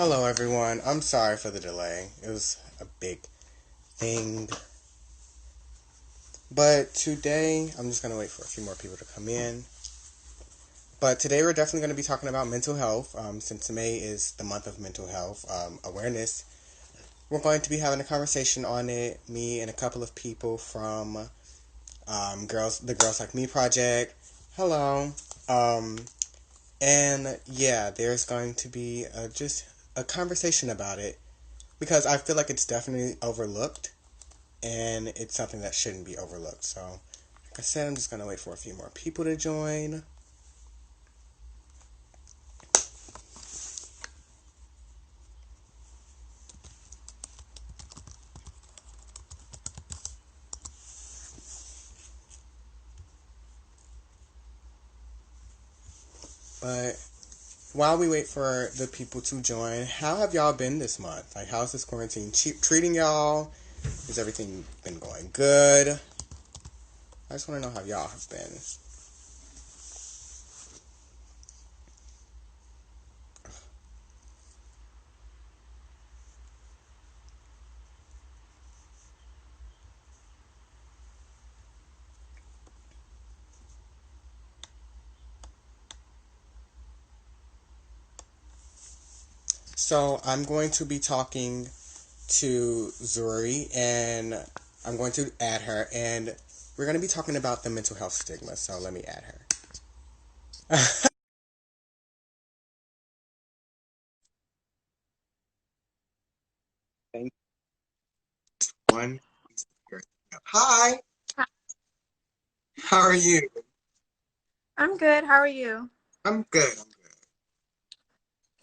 Hello, everyone. I'm sorry for the delay. It was a big thing. But today, I'm just going to wait for a few more people to come in. But today, we're definitely going to be talking about mental health. Since May is the month of mental health awareness, we're going to be having a conversation on it. Me and a couple of people from the Girls Like Me project. Hello. Um, and yeah, there's going to be just a conversation about it because I feel like it's definitely overlooked and it's something that shouldn't be overlooked. So, like I said, I'm just gonna wait for a few more people to join. But while we wait for the people to join, how have y'all been this month? Like, how's this quarantine treating y'all? Has everything been going good? I just want to know how y'all have been. So, I'm going to be talking to Zuri, and I'm going to add her, and we're going to be talking about the mental health stigma. So, let me add her. Thank you. One. Hi, Hi, how are you? I'm good. How are you? I'm good.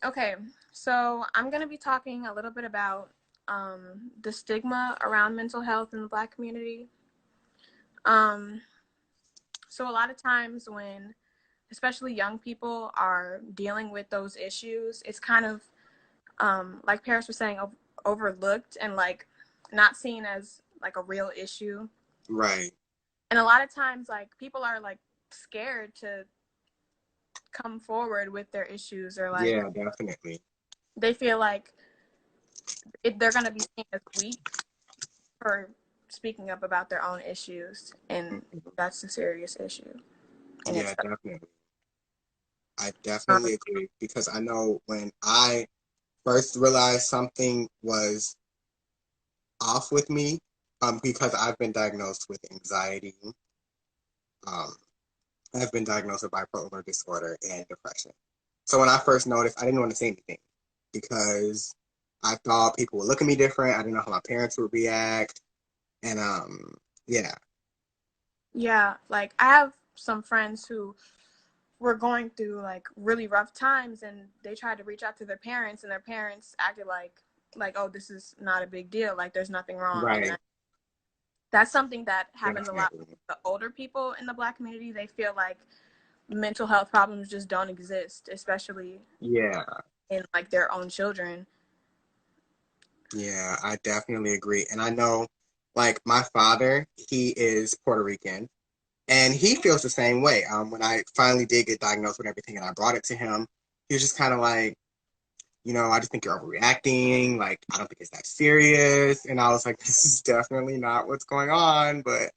Okay, so I'm going to be talking a little bit about the stigma around mental health in the Black community. Um, so, a lot of times when especially young people are dealing with those issues, it's kind of like Paris was saying, overlooked and like not seen as like a real issue. Right. And a lot of times, like people are like scared to come forward with their issues or like Yeah, definitely. they feel like they're going to be seen as weak for speaking up about their own issues, and that's a serious issue in Yeah, itself. definitely. I Um, definitely agree because I know when I first realized something was off with me, because I've been diagnosed with anxiety. Um, I've been diagnosed with bipolar disorder and depression. So when I first noticed, I didn't want to say anything because I thought people would look at me different. I didn't know how my parents would react, and yeah, yeah, like I have some friends who were going through like really rough times, and they tried to reach out to their parents, and their parents acted like oh, this is not a big deal, like there's nothing wrong, and right, that's something that happens a lot with definitely, the older people in the Black community. They feel like mental health problems just don't exist, especially yeah. in like their own children. Yeah, I definitely agree. And I know, like, my father, he is Puerto Rican, and he feels the same way. When I finally did get diagnosed with everything and I brought it to him, he was just kind of like, I just think you're overreacting. Like, I don't think it's that serious. And I was like, this is definitely not what's going on, but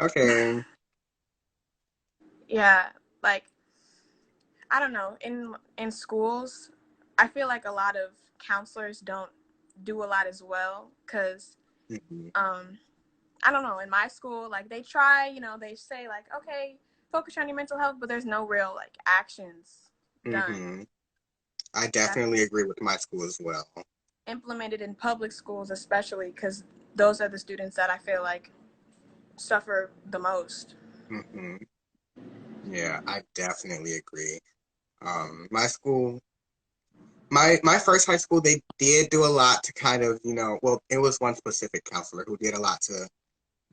okay. Yeah, like I don't know, in schools, I feel like a lot of counselors don't do a lot as well because Hmm. um I don't know, in my school like they try, they say like okay, focus on your mental health, but there's no real like actions done Hmm. I that's definitely agree with my school as well. implemented in public schools, especially because those are the students that I feel like suffer the most. Hmm. Yeah, I definitely agree. My school my first high school, they did do a lot to kind of, well, it was one specific counselor who did a lot to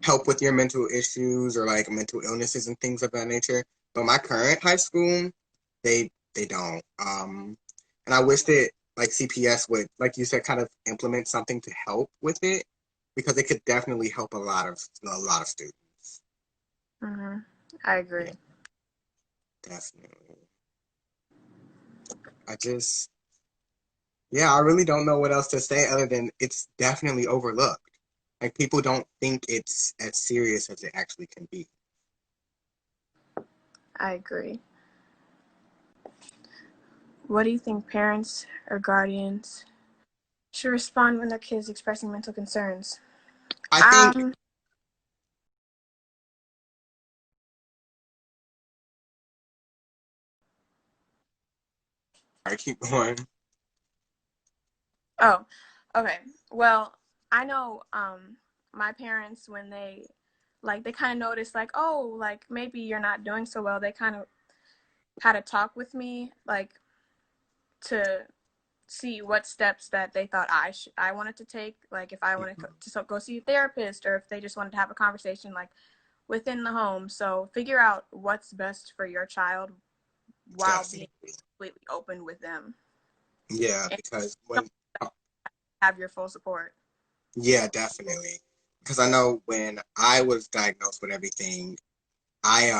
help with your mental issues or like mental illnesses and things of that nature. But my current high school, they don't. And I wish that like CPS would, like you said, kind of implement something to help with it because it could definitely help a lot of students. Hmm. I Yeah, agree. definitely. I just Yeah, I really don't know what else to say other than it's definitely overlooked. Like people don't think it's as serious as it actually can be. I agree. What do you think parents or guardians should respond when their kids expressing mental concerns? I think Um, I keep going. oh, okay. Well, I know my parents when they kind of noticed like, oh, like maybe you're not doing so well. They kind of had a talk with me like to see what steps that they thought I wanted to take, like if I wanted to go see a therapist or if they just wanted to have a conversation like within the home. So figure out what's best for your child while being Definitely. completely open with them Yeah, and because don't when have your full support. yeah, definitely. Because I know when I was diagnosed with everything, I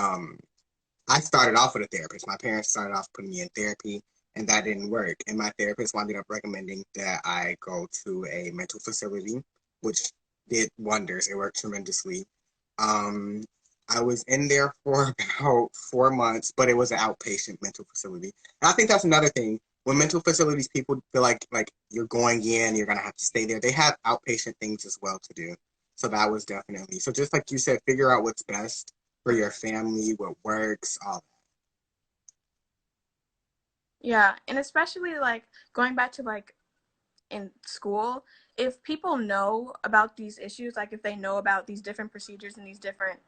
I started off with a therapist. My parents started off putting me in therapy, and that didn't work. And my therapist wound up recommending that I go to a mental facility, which did wonders. It worked tremendously. Um, I was in there for about 4 months, but it was an outpatient mental facility. And I think that's another thing. When mental facilities, people feel like you're going in, you're gonna have to stay there. They have outpatient things as well to do. So that was definitely so. Just like you said, figure out what's best for your family, what works, all Yeah, and especially like going back to like in school, if people know about these issues, like if they know about these different procedures and these different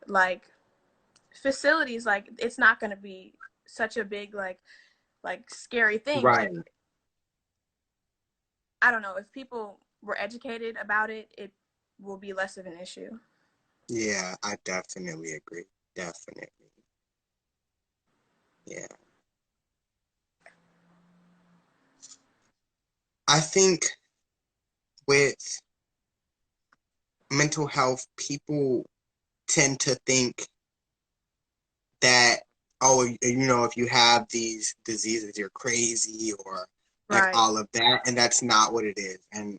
like facilities, like it's not going to be such a big like scary that. thing. Right. Like I don't know, if people were educated about it, it will be less of an issue. Yeah, I definitely agree. Definitely. Yeah. I think with mental health, people tend to think that, oh, if you have these diseases, you're crazy or like Right. all of that. And that's not what it is. And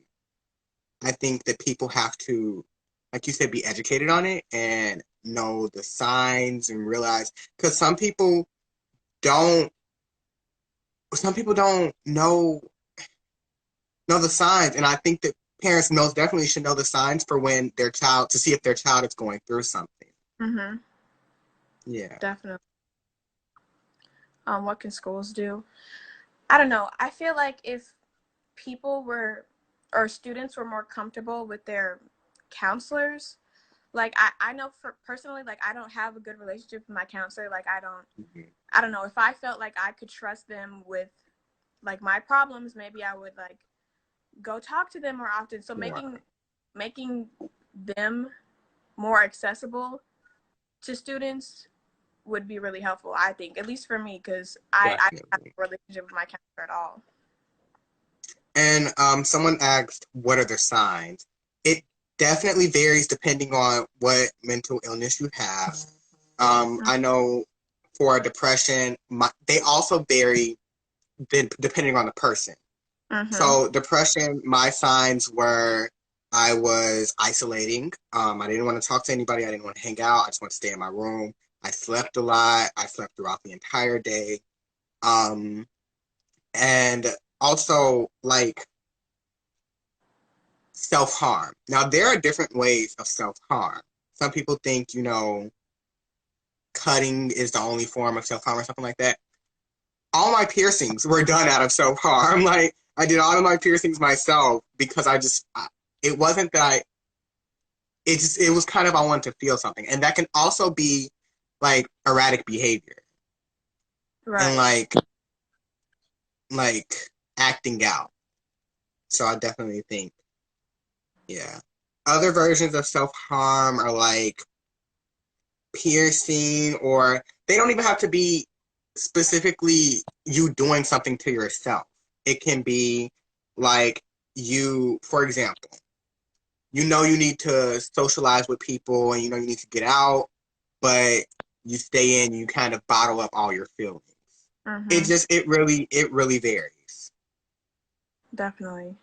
I think that people have to, like you said, be educated on it and know the signs and realize, because don't, some people don't know the signs. And I think that parents most definitely should know the signs for when their child, to see if their child is going through something. Mhm. Yeah. Definitely. What can schools do? I don't know. I feel like if people were or students were more comfortable with their counselors, like I know for personally, like I don't have a good relationship with my counselor. Like Mhm. I don't know if I felt like I could trust them with like my problems, maybe I would like go talk to them more often. So Right. making them more accessible to students would be really helpful, I think, at least for me, because I don't have Definitely. a relationship with my counselor at all. And someone asked, what are the signs? It definitely varies depending on what mental illness you have. I know for depression, they also vary depending on the person. Mm-hmm. So depression, my signs were I was isolating. I didn't want to talk to anybody. I didn't want to hang out. I just want to stay in my room. I slept a lot. I slept throughout the entire day. Um, and also like self-harm. Now there are different ways of self-harm. Some people think, cutting is the only form of self-harm or something like that. All my piercings were done out of self-harm. Like I did all of my piercings myself because it wasn't that it was kind of I wanted to feel something. And that can also be like erratic behavior and Right. like acting out. So I definitely think, yeah. Other versions of self-harm are like piercing, or they don't even have to be specifically you doing something to yourself. It can be like you, for example, you need to socialize with people and you need to get out, but you stay in, you kind of bottle up all your feelings. Mm-hmm. It really varies. Definitely.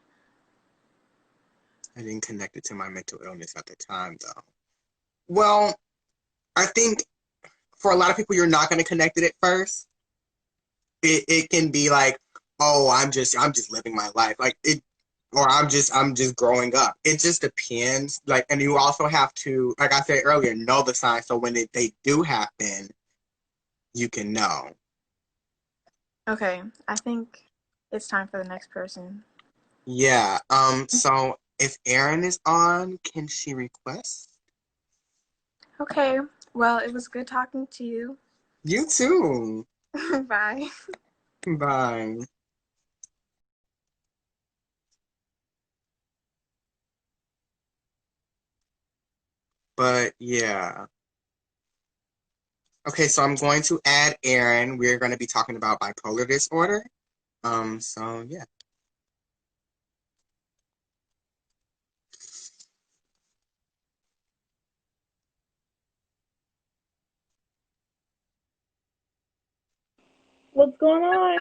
I didn't connect it to my mental illness at the time, though. Well, I think for a lot of people, you're not going to connect it at first. It can be like, oh, I'm just living my life, like it, or I'm just growing up. It just depends. Like, and you also have to, like I said earlier, know the signs. So when they do happen, you can know. Okay, I think it's time for the next person. Yeah. So if Erin is on, can she request? Okay, well, it was good talking to you. You too. Bye. Bye. But yeah. Okay, so I'm going to add Erin. We're going to be talking about bipolar disorder. So yeah. What's going on?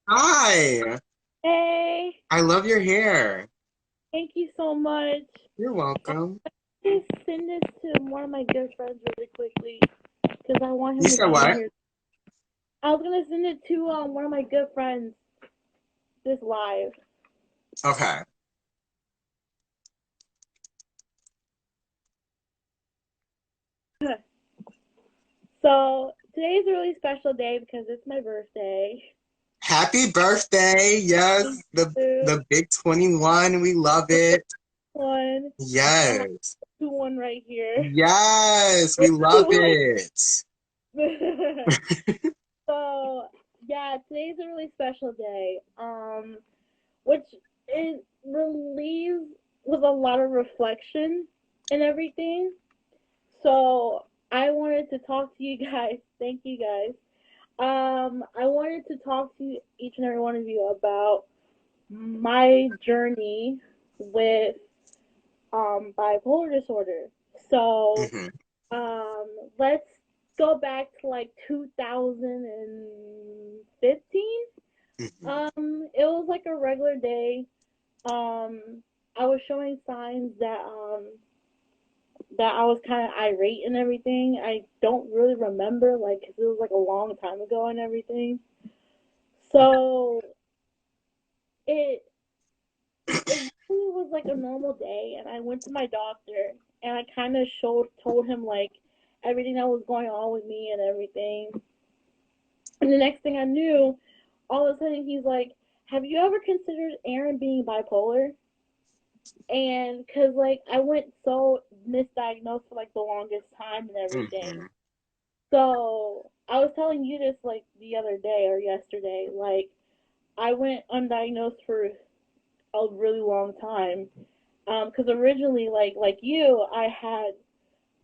Hi. Hey, I love your hair. thank you so much. You're welcome. Just send this to one of my good friends really quickly because I want You him to said be in what? here. I was gonna send it to one of my good friends this live. Okay. So today's a really special day because it's my birthday. Happy birthday. Yes. The big 21. We love it. One, I have Yes. one right here. Yes. We love it. So yeah, today's a really special day. Which it relieves with a lot of reflection and everything. So I wanted to talk to you guys. Thank you guys. I wanted to talk to each and every one of you about my journey with bipolar disorder. So Hmm. let's go back to like 2015. Hmm. It was like a regular day. Um, I was showing signs that I was kind of irate and everything. I don't really remember, like, 'cause it was like a long time ago and everything. So it it really was like a normal day, and I went to my doctor, and I kind of told him like everything that was going on with me and everything. And the next thing I knew, all of a sudden he's like, "Have you ever considered Erin being bipolar?" And because like I went so misdiagnosed for like the longest time and everything. Hmm. So I was telling you this like the other day or yesterday. Like I went undiagnosed for a really long time. Because originally, like you, I had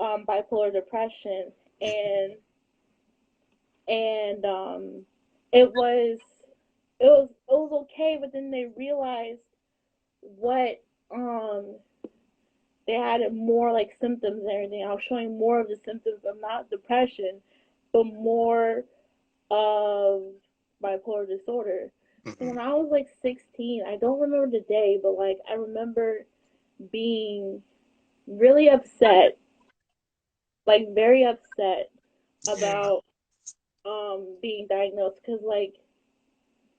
bipolar depression, and and it was it was okay, but then they realized what they had more like symptoms and everything. I was showing more of the symptoms of not depression, but more of bipolar disorder. So Hmm. when I was like 16, I don't remember the day, but like I remember being really upset, like very upset Yeah. about being diagnosed because like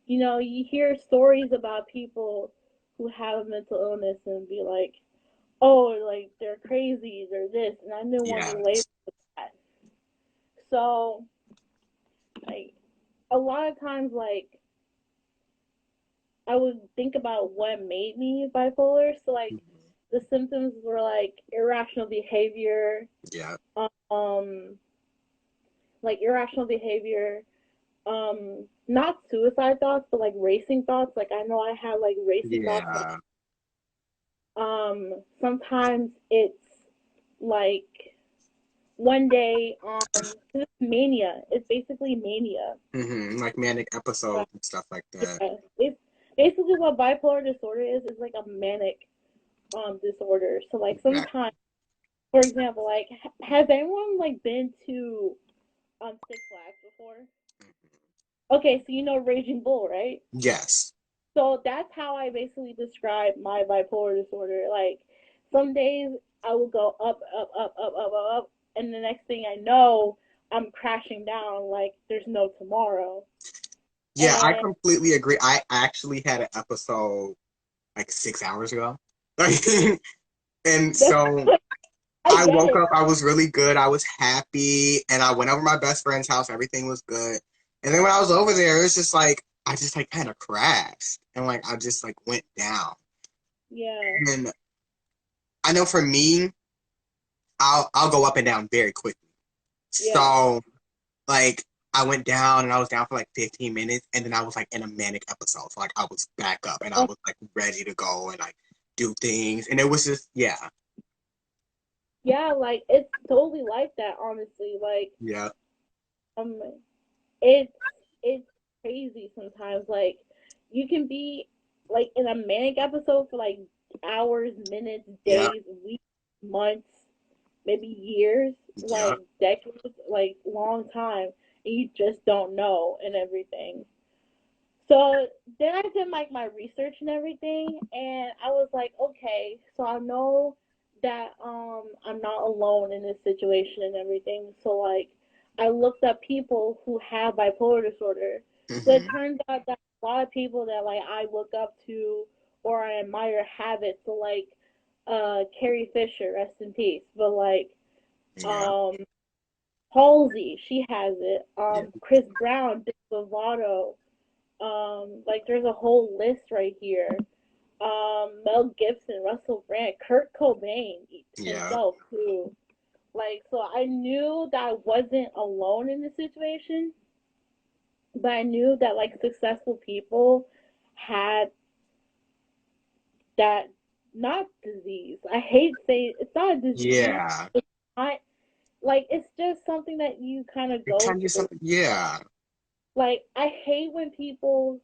you hear stories about people who have a mental illness and be like, oh, like they're crazy, they're this, and I didn't want to be labeled Yes. that. So, like, a lot of times, like, I would think about what made me bipolar. So, like, Mhm. the symptoms were like irrational behavior, Yeah. um, irrational behavior, not suicide thoughts, but like racing thoughts. Like, I know I had like racing thoughts. Yeah. Sometimes it's like one day, it's mania. It's basically mania. Like manic episodes and stuff like that. Yeah, it's basically what bipolar disorder is like a manic disorder. So like Exactly. sometimes, for example, like has anyone like been to Six Flags before? Mhm. Okay, so you know Raging Bull, right? Yes. So that's how I basically describe my bipolar disorder. Like some days I will go up, up, up, up, up, up, up, and the next thing I know, I'm crashing down like there's no tomorrow. Yeah, I And completely agree. I actually had an episode like 6 hours ago. And so I I get woke it. up, I was really good, I was happy, and I went over to my best friend's house, everything was good. And then when I was over there, it was just like I just like kind of crashed and like I just like went down. Yeah, And I know for me, I'll go up and down very quickly. yeah, So like I went down and I was down for like 15 minutes and then I was like in a manic episode. So like I was back up and I was like ready to go and like do things. And it was just yeah. yeah. Like it's totally like that, honestly. Like Yeah. um, it's it's crazy sometimes. Like you can be like in a manic episode for like hours, minutes, Yeah. days, weeks, months, maybe years, Yeah. like decades, like long time, and you just don't know and everything. So then I did like my research and everything, and I was like, okay, so I know that I'm not alone in this situation and everything. So like I looked up people who have bipolar disorder. So it Hmm. turns out that a lot of people that like I look up to or I admire have it. So like Carrie Fisher, rest in peace. But like Yeah. um Halsey, she has it. Yeah. Chris Brown, Demi Lovato, like there's a whole list right here. Mel Gibson, Russell Brand, Kurt Cobain Yeah. himself too. Like, so I knew that I wasn't alone in the situation, but I knew that like successful people had that not disease. I hate saying it's not a disease. Yeah. It's not like it's just something that you kind of It go can be through. something. Yeah. Like I hate when people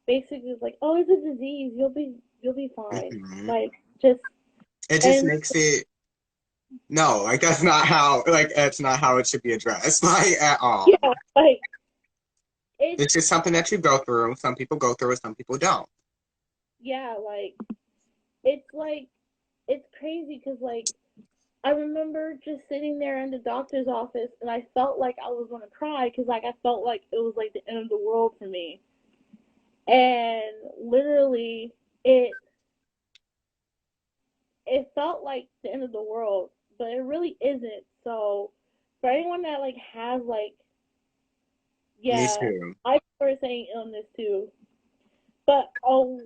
basically is like, oh, it's a disease. You'll be fine. Hmm. Like just It just and makes it no, like that's not how it should be addressed, like at all. yeah, like it's It's just something that you go through. Some people go through it, some people don't. yeah, like it's crazy because like I remember just sitting there in the doctor's office and I felt like I was gonna cry because like I felt like it was like the end of the world for me, and literally it it felt like the end of the world, but it really isn't. So for anyone that like has like Me yeah, too. I prefer saying illness too. But oh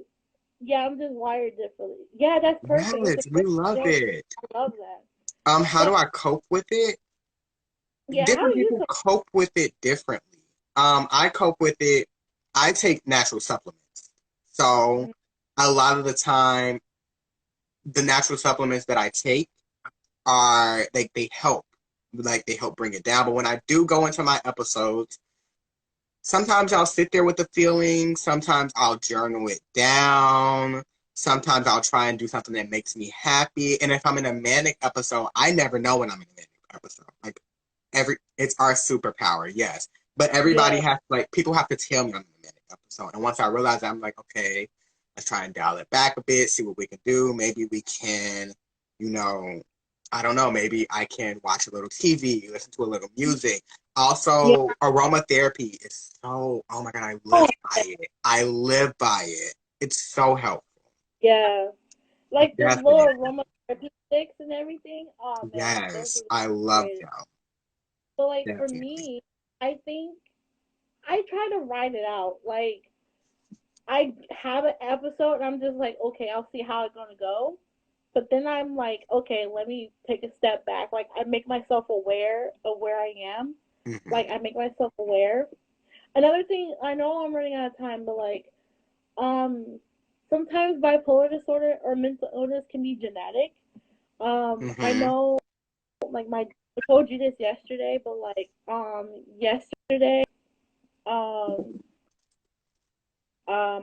yeah, I'm just wired differently. Yeah, that's perfect. It's a Yes, we perfect love joke. it. I love that. How So do I cope with it? yeah, how Different do you people cope with it differently. I cope with it. I take natural supplements. So cope? a lot of the time, the natural supplements that I take are like they help. Like they help bring it down. But when I do go into my episodes, sometimes I'll sit there with the feeling. Sometimes I'll journal it down. Sometimes I'll try and do something that makes me happy. And if I'm in a manic episode, I never know when I'm in a manic episode. Like it's our superpower, yes. But everybody Yeah, has like people have to tell me I'm in a manic episode. And once I realize that, I'm like, okay, let's try and dial it back a bit, see what we can do. Maybe we can, you know, I don't know, maybe I can watch a little TV, listen to a little music. yeah. Also, aromatherapy is so, oh my God, I Oh, live by it. I live by it. It's so helpful. yeah. Like the little Definitely. aromatherapy sticks and everything. Oh man, those Yes, are the I love greatest. them. So like for Definitely. me, I think I try to write it out. Like I have an episode and I'm just like, okay, I'll see how it's gonna go. But then I'm like, okay, let me take a step back. Like I make myself aware of where I am. Like Hmm. I make myself aware. Another thing, I know I'm running out of time, but like, um, sometimes bipolar disorder or mental illness can be genetic. I Hmm. know, like I told you this yesterday, but like, yesterday, um,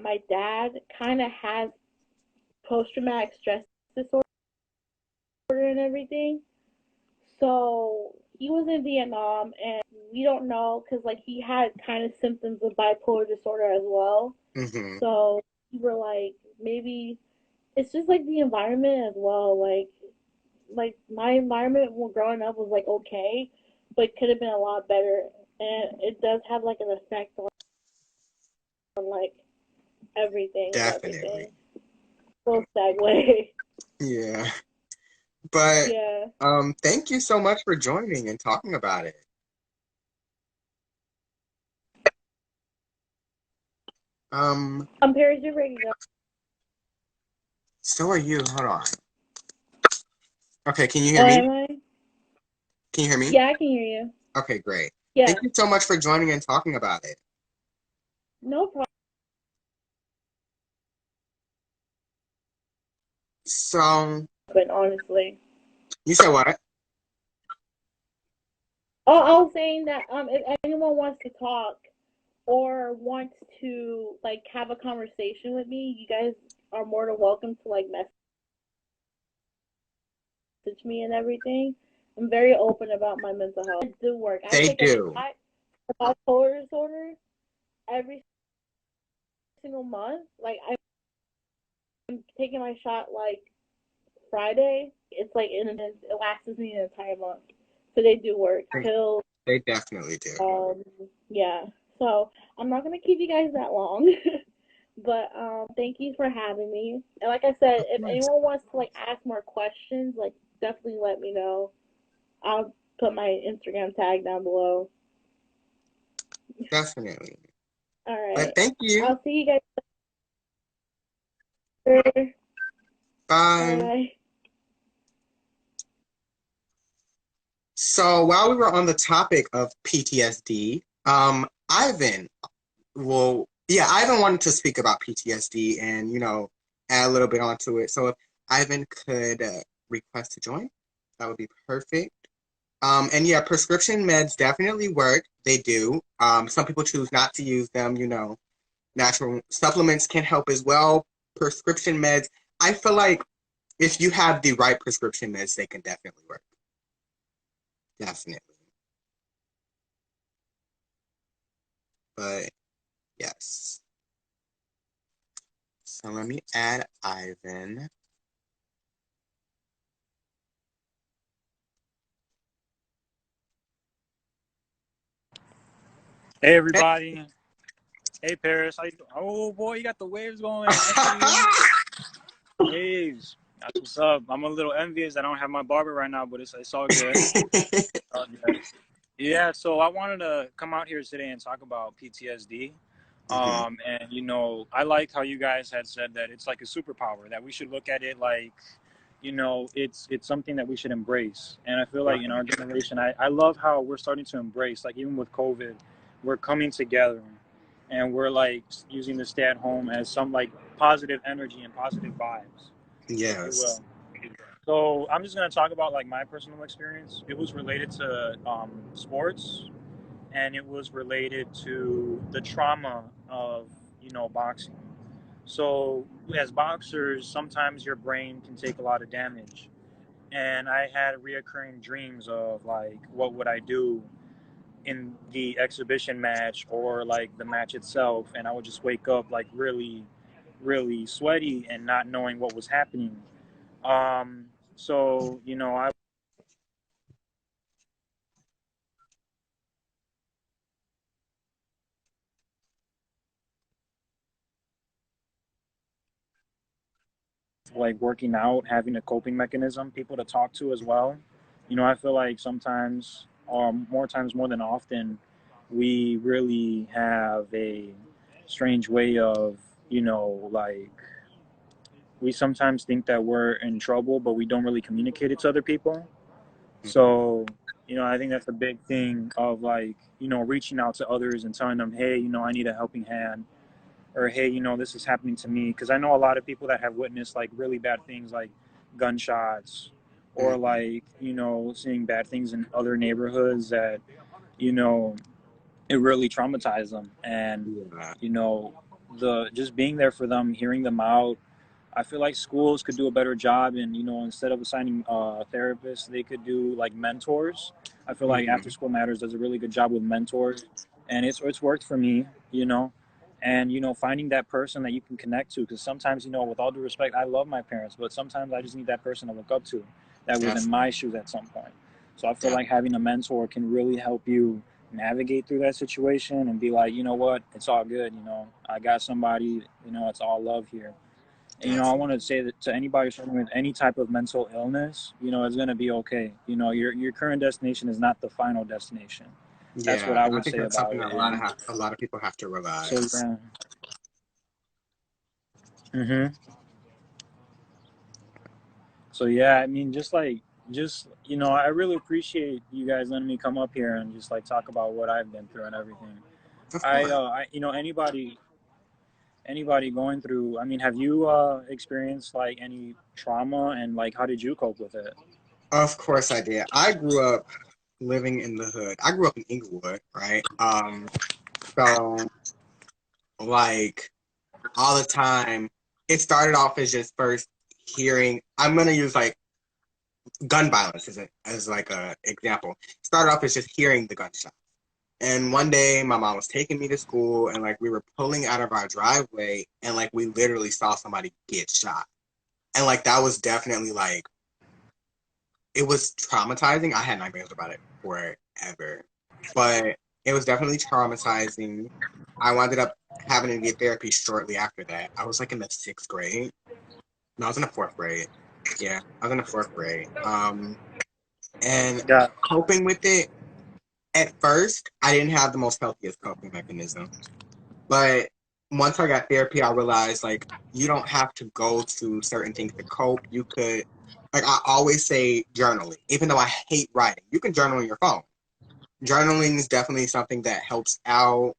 my dad kind of has post traumatic stress disorder and everything. So he was in Vietnam, and we don't know because like he had kind of symptoms of bipolar disorder as well. Hmm. So were like maybe it's just like the environment as well. Like my environment when growing up was like okay, but could have been a lot better. And it does have like an effect on like everything and Definitely. everything. Full segue. Yeah. But Yeah. thank you so much for joining and talking about it. Paris, you're ready to go. So are you. Hold on. Okay, can you Oh, hear me? am I? Can you hear me? Yeah, I can hear you. Okay, great. Yeah. Thank you so much for joining and talking about it. No So, problem, honestly. you said what? Oh, I was saying that if anyone wants to talk or wants to like have a conversation with me, you guys are more than welcome to like message me and everything. I'm very open about my mental health. I do work. I They take a do. shot for bipolar disorder every single month. Like I'm taking my shot like Friday. It's like it lasts me an entire month. So they do work. They, Pills. they definitely do. Yeah. So I'm not gonna keep you guys that long. But thank you for having me. And like I said, Of if course. anyone wants to like ask more questions, like definitely let me know. I'll put my Instagram tag down below. Definitely. All But right. thank you. I'll see you guys later. Bye Bye. bye. So while we were on the topic of PTSD, Ivan, well, yeah, Ivan wanted to speak about PTSD and, add a little bit onto it. So if Ivan could request to join, that would be perfect. And yeah, prescription meds definitely work. They do. Some people choose not to use them, Natural supplements can help as well. Prescription meds, I feel like if you have the right prescription meds, they can definitely work. Definitely. But yes. So let me add Ivan. Hey everybody. Hey Paris. Oh boy, you got the waves going. I see you. Waves. That's what's up. I'm a little envious. I don't have my barber right now, but it's all good. All good. Yeah, so I wanted to come out here today and talk about PTSD. Mhm. And I liked how you guys had said that it's like a superpower, that we should look at it like, it's something that we should embrace. And I feel like in our Definitely. generation, I love how we're starting to embrace, like even with COVID, we're coming together and we're like using the stay at home as some like positive energy and positive vibes, if you Yes. will. So I'm just gonna talk about like my personal experience. It was related to sports, and it was related to the trauma of boxing. So as boxers, sometimes your brain can take a lot of damage, and I had reoccurring dreams of like what would I do in the exhibition match or like the match itself, and I would just wake up like really, really sweaty and not knowing what was happening. So I like working out, having a coping mechanism, people to talk to as well. I feel like sometimes, or more times more than often, we really have a strange way of, like we sometimes think that we're in trouble, but we don't really communicate it to other people. Mhm. So, I think that's a big thing of like, reaching out to others and telling them, hey, I need a helping hand, or hey, this is happening to me. Because I know a lot of people that have witnessed like really bad things like gunshots or Mhm. like, seeing bad things in other neighborhoods that, you know, it really traumatized them. And, Yeah. you know, the just being there for them, hearing them out, I feel like schools could do a better job, and instead of assigning therapists, they could do like mentors. I feel like After Mhm. School Matters does a really good job with mentors, and it's worked for me, and finding that person that you can connect to, because sometimes, with all due respect, I love my parents, but sometimes I just need that person to look up to that was in my Definitely. shoes at some point. So I feel like Definitely. having a mentor can really help you navigate through that situation and be like, you know what, it's all good. I got somebody. It's all love here. And I want Definitely. to say that to anybody struggling with any type of mental illness, it's going to be okay. Your current destination is not the final destination. That's what Yeah, I and I would think say that's about something it. that And a lot of people have to so realize. yeah. hmm So yeah, I mean, just I really appreciate you guys letting me come up here and just like talk about what I've been through and everything. Of course. Anybody going through, I mean, have you experienced like any trauma, and like how did you cope with it? Of course I did. I grew up living in the hood. I grew up in Inglewood, right? So like all the time, it started off as just first hearing. I'm gonna use like gun violence as like a example. Started off as just hearing the gunshot. And one day my mom was taking me to school and like we were pulling out of our driveway and like we literally saw somebody get shot. And like that was definitely like it was traumatizing. I had nightmares about it forever. But it was definitely traumatizing. I wound up having to get therapy shortly after that. I was like in the sixth grade. No, I was in the fourth grade. Yeah, I was in the fourth grade. And Got coping with it, at first, I didn't have the most healthiest coping mechanism. But once I got therapy, I realized like you don't have to go to certain things to cope. You could, like I always say, journaling. Even though I hate writing, you can journal on your phone. Journaling is definitely something that helps out.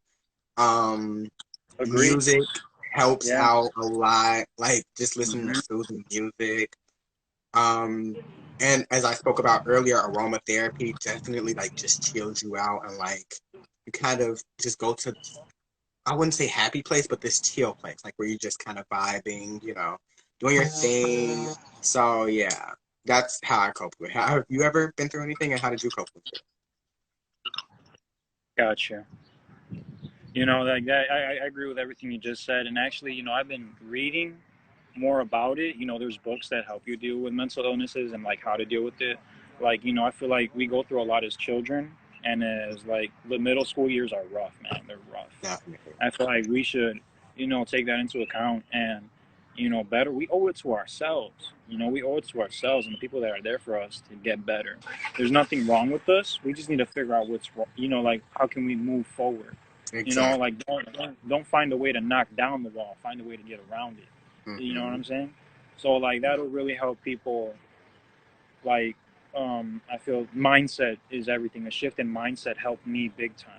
Um, Agreed. Music helps Yeah. out a lot. Like just listening to hmm soothing music. Um, and as I spoke about earlier, aromatherapy definitely like just chills you out and like you kind of just go to, I wouldn't say happy place, but this chill place, like where you're just kind of vibing, doing your thing. So yeah, that's how I cope with it. Have you ever been through anything, and how did you cope with it? Gotcha. Like that, I agree with everything you just said. And actually, I've been reading more about it. There's books that help you deal with mental illnesses and like how to deal with it. Like, I feel like we go through a lot as children, and as like the middle school years are rough, man. They're rough. Definitely. I feel like we should, take that into account and, better. We owe it to ourselves. We owe it to ourselves and the people that are there for us to get better. There's nothing wrong with us. We just need to figure out what's wrong. Like how can we move forward? Exactly. Like don't find a way to knock down the wall. Find a way to get around it. You know what Hmm. I'm saying? So like that'll really help people. Like I feel mindset is everything. A shift in mindset helped me big time.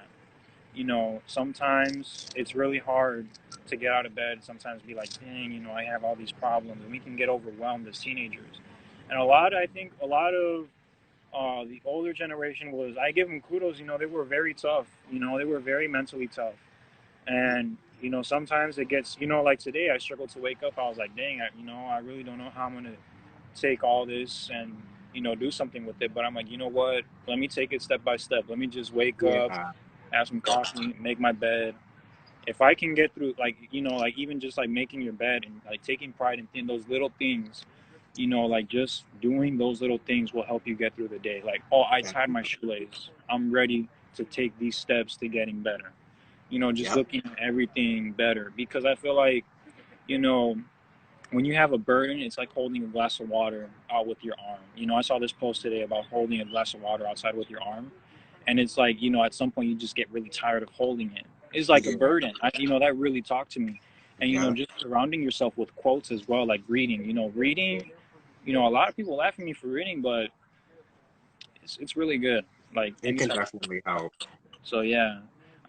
Sometimes it's really hard to get out of bed. Sometimes be like, dang, I have all these problems, and we can get overwhelmed as teenagers. And I think a lot of the older generation was, I give them kudos. They were very tough. They were very mentally tough. And sometimes it gets, like today, I struggled to wake up. I was like, dang, I really don't know how I'm gonna take all this and do something with it. But I'm like, you know what? Let me take it step by step. Let me just wake up, Yeah. have some coffee, make my bed. If I can get through, like like even just like making your bed and like taking pride in those little things, like just doing those little things will help you get through the day. Like, oh, I tied my Definitely. shoelace. I'm ready to take these steps to getting better. Just Yep. looking at everything better, because I feel like you know when you have a burden, it's like holding a glass of water out with your arm. I saw this post today about holding a glass of water outside with your arm, and it's like at some point you just get really tired of holding it. It's like a Yeah. burden. That really talked to me. And Yep. just surrounding yourself with quotes as well, like reading. Reading. A lot of people laugh at me for reading, but it's really good. Like It can anytime. definitely help. So yeah,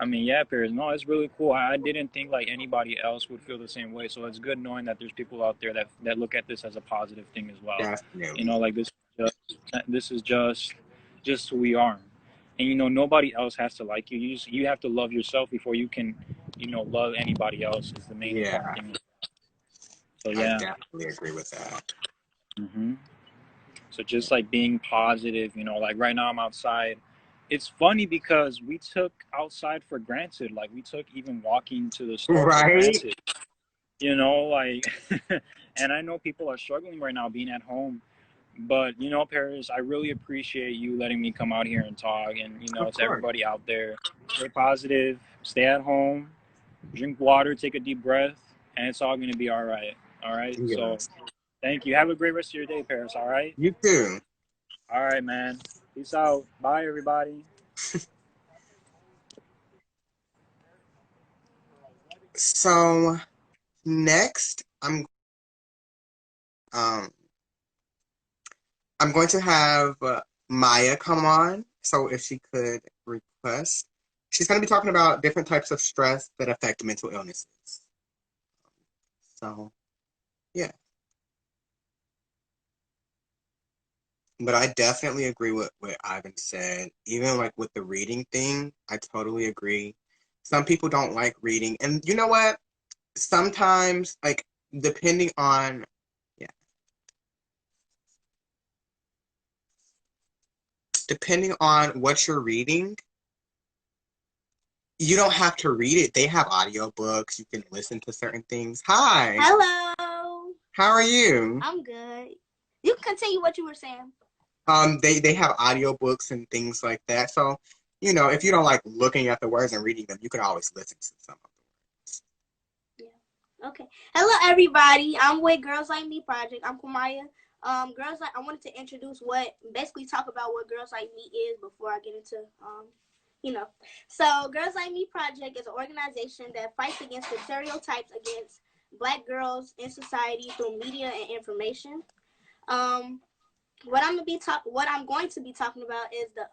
I mean, yeah, Paris. No, it's really cool. I didn't think like anybody else would feel the same way. So it's good knowing that there's people out there that look at this as a positive thing as well. Definitely. Like this is just who we are, and nobody else has to like you. You have to love yourself before you can, love anybody else. Is the main important Yeah, thing. So I yeah. definitely agree with that. hmm So just like being positive, like right now I'm outside. it's funny because we took outside for granted. Like we took even walking to the store for Right? granted. You know, like, and I know people are struggling right now being at home. But you know, Paris, I really appreciate you letting me come out here and talk. And you know, Of to course. everybody out there, stay positive, stay at home, drink water, take a deep breath, and it's all gonna be all right. All right. So, Yes. thank you. Have a great rest of your day, Paris. All right. You too. All right, man. Peace out. Bye, everybody. So next, um I'm going to have Maya come on. So if she could request, she's going to be talking about different types of stress that affect mental illnesses. So yeah, but I definitely agree with what Ivan said. Even like with the reading thing, I totally agree. Some people don't like reading, and you know what? Sometimes, like depending on yeah, depending on what you're reading, you don't have to read it. They have audiobooks. You can listen to certain things. Hi. Hello. How are you? I'm good. You can continue what you were saying. They have audiobooks and things like that. So, you know, if you don't like looking at the words and reading them, you can always listen to some of the words. Yeah. Okay. Hello, everybody. I'm with Girls Like Me Project. I'm Kumaya. Girls Like. I wanted to introduce basically talk about what Girls Like Me is before I get into So Girls Like Me Project is an organization that fights against the stereotypes against Black girls in society through media and information. What I'm going to be talking about is the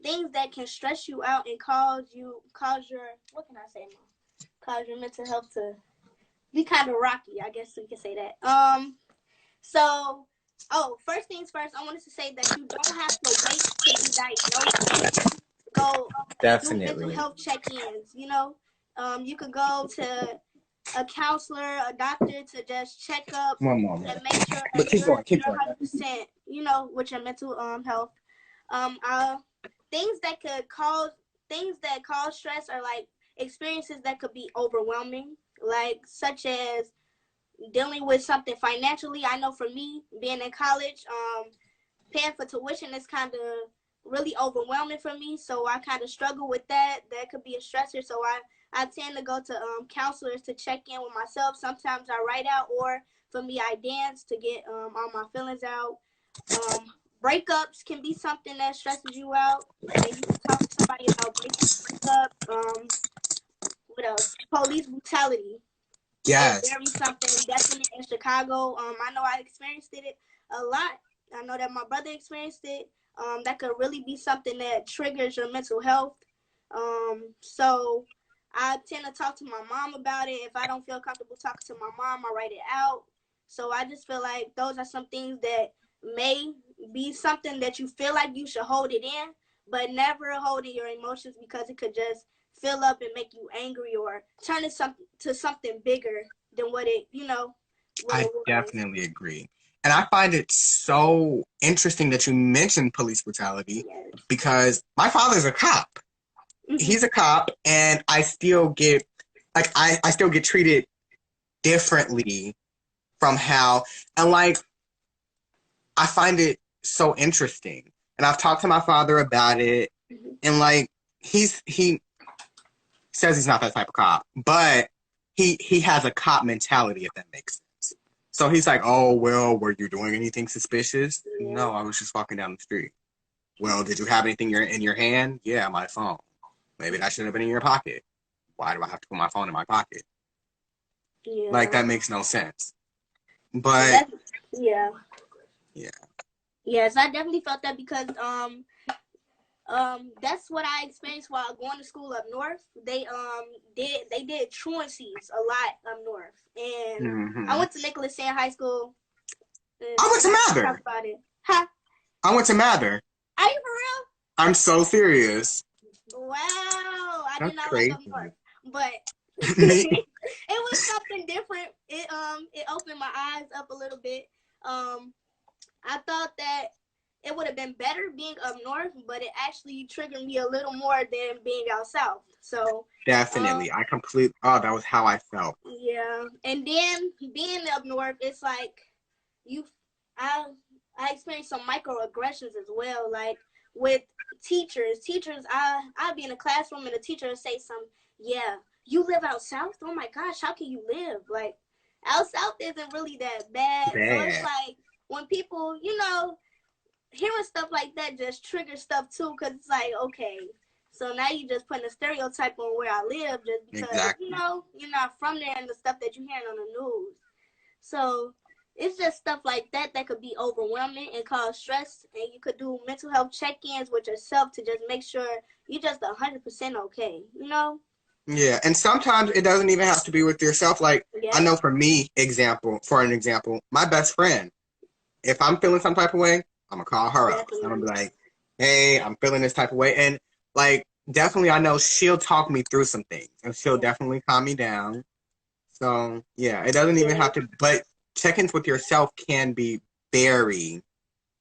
things that can stress you out and cause your mental health to be kind of rocky. I guess we can say that. First things first, I wanted to say that you don't have to wait to be diagnosed. Go do mental health check-ins. You could go to a counselor, a doctor to just check up and make sure that you're 100%, with your mental health. Things that cause stress are like experiences that could be overwhelming, like such as dealing with something financially. I know for me, being in college, paying for tuition is kind of really overwhelming for me, so I kind of struggle with that. That could be a stressor, so I tend to go to counselors to check in with myself. Sometimes I write out, or for me, I dance to get all my feelings out. Breakups can be something that stresses you out, and you can talk to somebody about breaking up. What else? Police brutality. Yes. It's very something definite in Chicago. I know I experienced it a lot. I know that my brother experienced it. That could really be something that triggers your mental health. So I tend to talk to my mom about it. If I don't feel comfortable talking to my mom, I write it out. So I just feel like those are some things that may be something that you feel like you should hold it in, but never hold in your emotions, because it could just fill up and make you angry or turn it to something bigger than what it, what I it was. definitely agree. And I find it so interesting that you mentioned police brutality, Yes. because my father's a cop. Mhm. He's a cop, and I still get I still get treated differently from how, and like I find it so interesting. And I've talked to my father about it, Mhm. and like he says he's not that type of cop, but he has a cop mentality, if that makes sense. So he's like, oh, well, were you doing anything suspicious? Yeah. No, I was just walking down the street. Well, did you have anything in your hand? Yeah, my phone. Maybe that should have been in your pocket. Why do I have to put my phone in my pocket? Yeah. Like, that makes no sense. But yeah. Yeah. Yes, I definitely felt that because that's what I experienced while going to school up north. They did truancies a lot up north, and I went to Nicholas Sand High School. I went to Mather. Talk about it. Huh? I went to Mather. Are you for real? I'm so serious. Wow, I That's did not crazy. like up north, but it was something different. It opened my eyes up a little bit. I thought that it would have have been better being up north, but it actually triggered me a little more than being out south. So Definitely. That was how I felt. yeah, and then being up north, it's like you, I, I experienced some microaggressions as well. Like with teachers, I'd be in a classroom and a teacher would say some, yeah, you live out south. Oh my gosh, how can you live? Like out south isn't really that bad. So it's Bad. like when people, hearing stuff like that just triggers stuff too, because it's like, okay, so now you just putting a stereotype on where I live just because Exactly. you're not from there and the stuff that you hear on the news. So it's just stuff like that could be overwhelming and cause stress, and you could do mental health check-ins with yourself to just make sure you're just 100% okay. Yeah, and sometimes it doesn't even have to be with yourself. Like, I Yeah, know for me, for an example, my best friend, if I'm feeling some type of way, I'm gonna call her up. I'm gonna be definitely. like, hey, I'm feeling this type of way. And like, definitely, I know she'll talk me through some things and she'll Yeah, definitely calm me down. So, yeah, it doesn't even yeah. have to, but check ins with yourself can be very,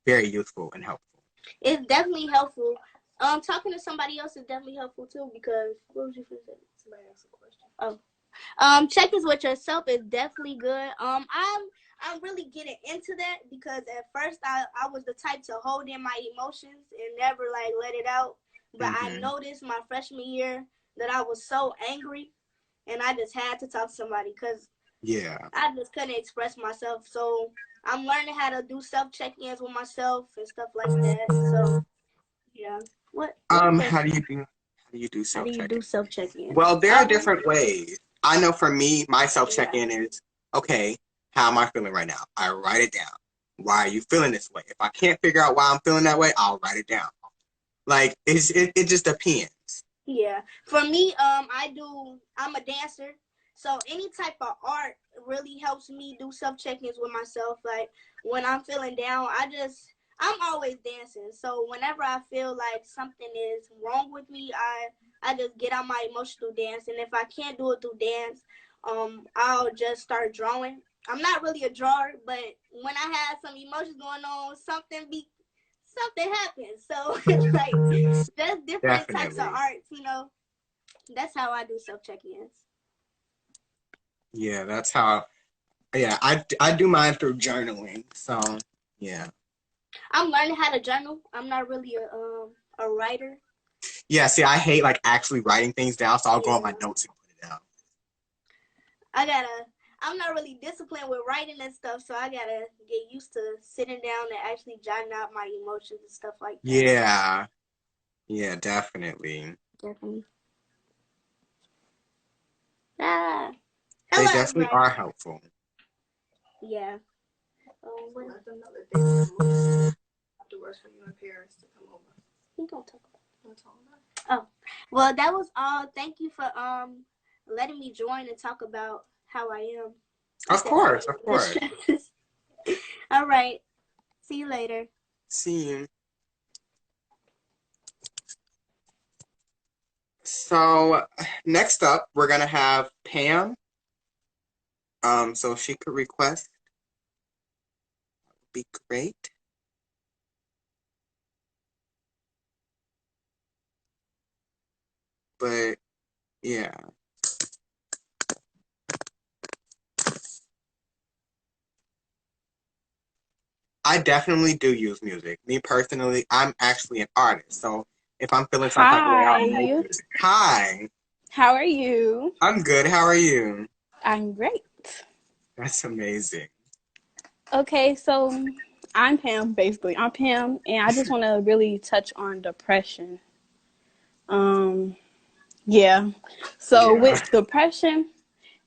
very useful and helpful. It's definitely helpful. Talking to somebody else is definitely helpful too, because what was you gonna say? Somebody asked a question. Oh. Check-ins with yourself is definitely good. I'm really getting into that because at first I was the type to hold in my emotions and never like let it out. But I Mm-hmm. noticed my freshman year that I was so angry and I just had to talk to somebody because Yeah. I just couldn't express myself. So I'm learning how to do self check-ins with myself and stuff like that. So yeah. What How question? do you do How do self you check-in? do self check-ins? Well, there are different ways. I know for me, my self Yeah. check-in is, okay, how am I feeling right now? I write it down. Why are you feeling this way? If I can't figure out why I'm feeling that way, I'll write it down. Like it just depends. Yeah. For me, I'm a dancer. So any type of art really helps me do self check-ins with myself. Like when I'm feeling down, I'm always dancing. So whenever I feel like something is wrong with me, I just get out my emotional dance. And if I can't do it through dance, I'll just start drawing. I'm not really a drawer, but when I have some emotions going on, something happens. So like just different types of Definitely. arts. That's how I do self check-ins. Yeah, that's how. Yeah, I do mine through journaling. So yeah. I'm learning how to journal. I'm not really a writer. Yeah. See, I hate like actually writing things down, so I'll go on my Yeah. notes and put it down. I gotta I'm not really disciplined with writing and stuff, so I gotta get used to sitting down and actually jotting out my emotions and stuff like that. Yeah. Yeah, definitely. Definitely. Ah. They Hello definitely are everybody. helpful. Yeah. That's another thing. Afterwards for you and parents to come over. We gonna talk about. Wanna talk about it? Oh. Well, that was all. Thank you for letting me join and talk about how I am. Of course, of course. All right. See you later. See you. So next up, we're gonna have Pam. So if she could request, that would be great. But yeah, I definitely do use music. Me personally, I'm actually an artist. So if I'm feeling some type of way, I'll make Hi, music. Hi, how are you? I'm good. How are you? I'm great. That's amazing. Okay, so I'm Pam, basically. I'm Pam, and I just want to really touch on depression. Um, yeah. So Yeah. with depression,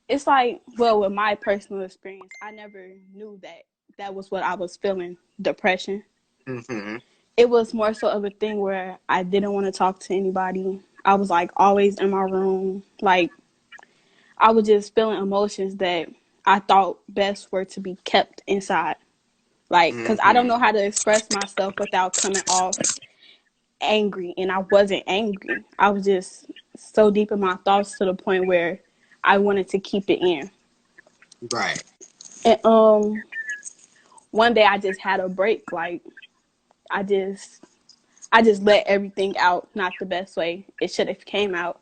it's like, well, with my personal experience, I never knew that that was what I was feeling, depression. Mm-hmm. It was more so of a thing where I didn't want to talk to anybody. I was like always in my room, like I was just feeling emotions that I thought best were to be kept inside. Like, because I don't Mm-hmm. know how to express myself without coming off angry. And I wasn't angry. I was just so deep in my thoughts to the point where I wanted to keep it in. Right. And one day I just had a break. Like, I just let everything out, not the best way it should have came out.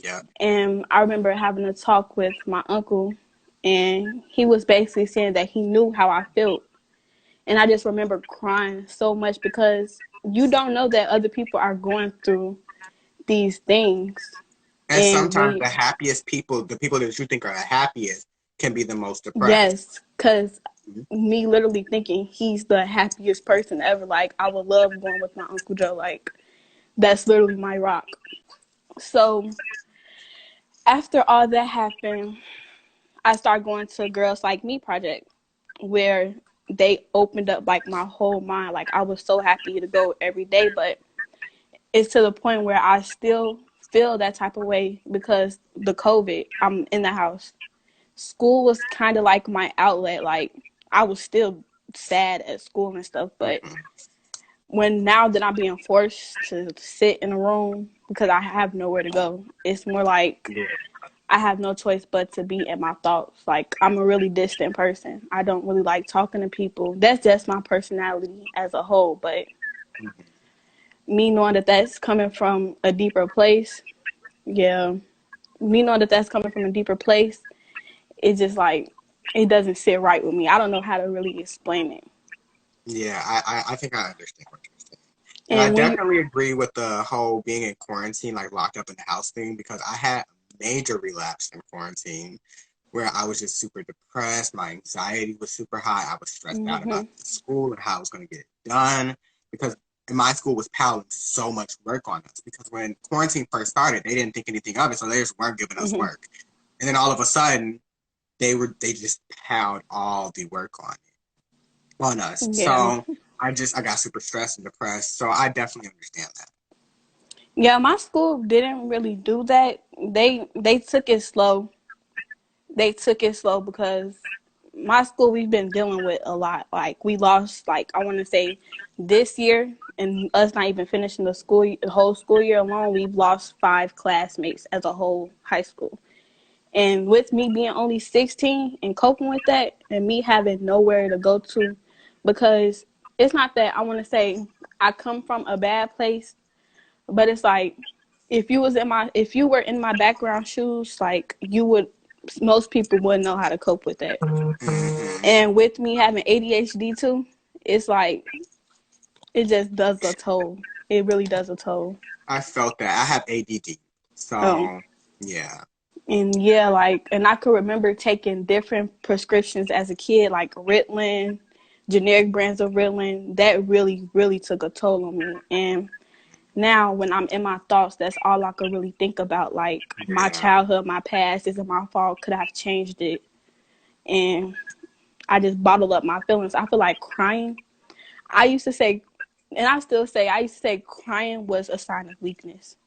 Yeah. And I remember having a talk with my uncle, and he was basically saying that he knew how I felt. And I just remember crying so much because you don't know that other people are going through these things. And And sometimes when, the happiest people, the people that you think are the happiest, can be the most depressed. yes, because Mhm. me literally thinking he's the happiest person ever. Like, I would love going with my Uncle Joe. Like, that's literally my rock. So after all that happened, I started going to Girls Like Me project, where they opened up like my whole mind. Like, I was so happy to go every day, but it's to the point where I still feel that type of way because the COVID. I'm in the house. School was kind of like my outlet. Like, I was still sad at school and stuff, but Mhm. when now that I'm being forced to sit in a room because I have nowhere to go, it's more like Yeah. I have no choice but to be in my thoughts. Like, I'm a really distant person. I don't really like talking to people. That's just my personality as a whole. But me knowing that that's coming from a deeper place, yeah, me knowing that that's coming from a deeper place, it's just like, it doesn't sit right with me. I don't know how to really explain it. Yeah, I think I understand what you're saying. And I And when you, definitely agree with the whole being in quarantine, like locked up in the house thing, because I had a major relapse in quarantine where I was just super depressed. My anxiety was super high. I was stressed out about mm-hmm, school and how I was going to get it done because my school was piling so much work on us because when quarantine first started, they didn't think anything of it, so they just weren't giving us mm-hmm, work. And then all of a sudden, they just piled all the work on us. yeah. So I got super stressed and depressed. So I definitely understand that. Yeah, my school didn't really do that. They took it slow. They took it slow because my school, we've been dealing with a lot. Like, we lost, like, I want to say this year, and us not even finishing the whole school year alone, we've lost 5 classmates as a whole high school. And with me being only 16 and coping with that, and me having nowhere to go to, because it's not that I want to say I come from a bad place, but it's like, if you were in my background shoes, like, you would, most people wouldn't know how to cope with that. Mm-hmm. And with me having ADHD too, it's like, it just does a toll. It really does a toll. I felt that. I have ADD. Um, So, yeah. and yeah, like, and I could remember taking different prescriptions as a kid, like Ritalin, generic brands of Ritalin. That really, really took a toll on me. And now when I'm in my thoughts, that's all I could really think about. Like, my Yeah. childhood, my past, isn't my fault. Could I have changed it? And I just bottled up my feelings. I feel like crying. I used to say, and I still say, I used to say crying was a sign of weakness.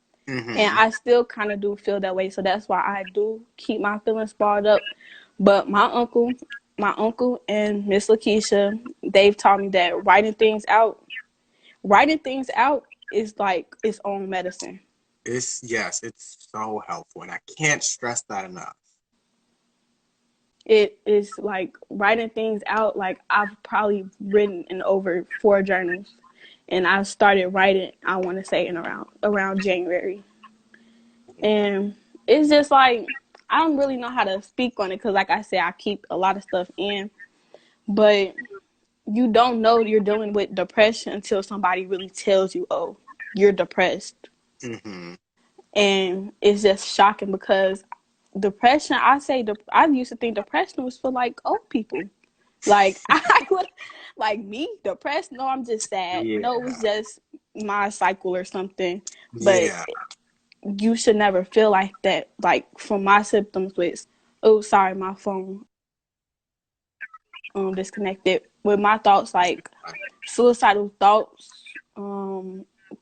And Mm-hmm. I still kind of do feel that way. So that's why I do keep my feelings bottled up. But my uncle and Miss Lakeisha, they've taught me that writing things out is like its own medicine. Yes, it's so helpful. And I can't stress that enough. It is like writing things out. Like, I've probably written in over 4 journals, and I started writing, I want to say, in around January. And it's just like, I don't really know how to speak on it because, like I said, I keep a lot of stuff in. But you don't know you're dealing with depression until somebody really tells you, oh, you're depressed. Mm-hmm. And it's just shocking because depression, I used to think depression was for like old people. Like, I would, like, me depressed. No, I'm just sad. No, it was Yeah. just my cycle or something. But Yeah. you should never feel like that. Like, from my symptoms was, oh, sorry, my phone disconnected. With my thoughts, like suicidal thoughts,